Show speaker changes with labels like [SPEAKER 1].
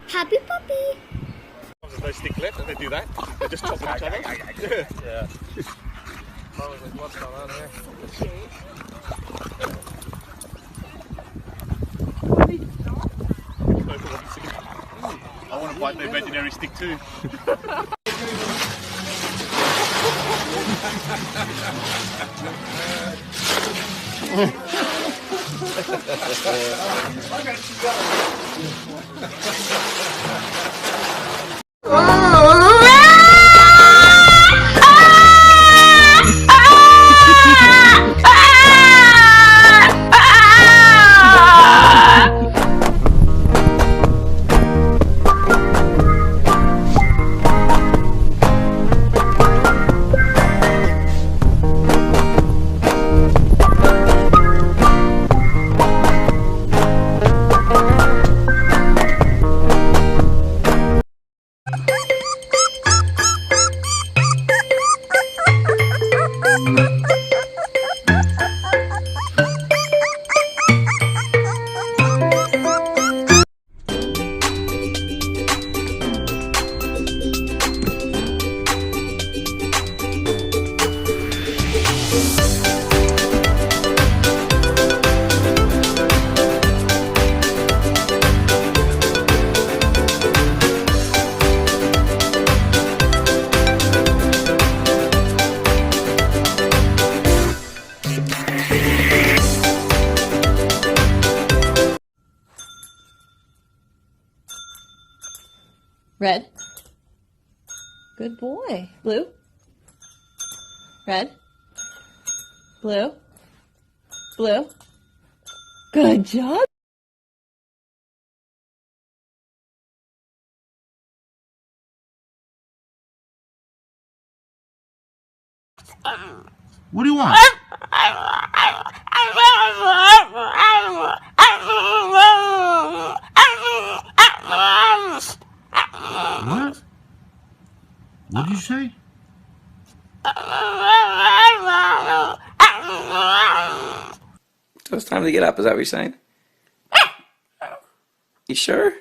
[SPEAKER 1] Happy puppy.
[SPEAKER 2] There's no stick left, and they do that. They just chop each other. Yeah. What's going on here? I want to bite their veterinary stick too.
[SPEAKER 3] Red. Good boy. Blue. Red. Blue. Blue. Good job.
[SPEAKER 4] What do you want? What? What did you say?
[SPEAKER 5] So it's time to get up, is that what you're saying? You sure?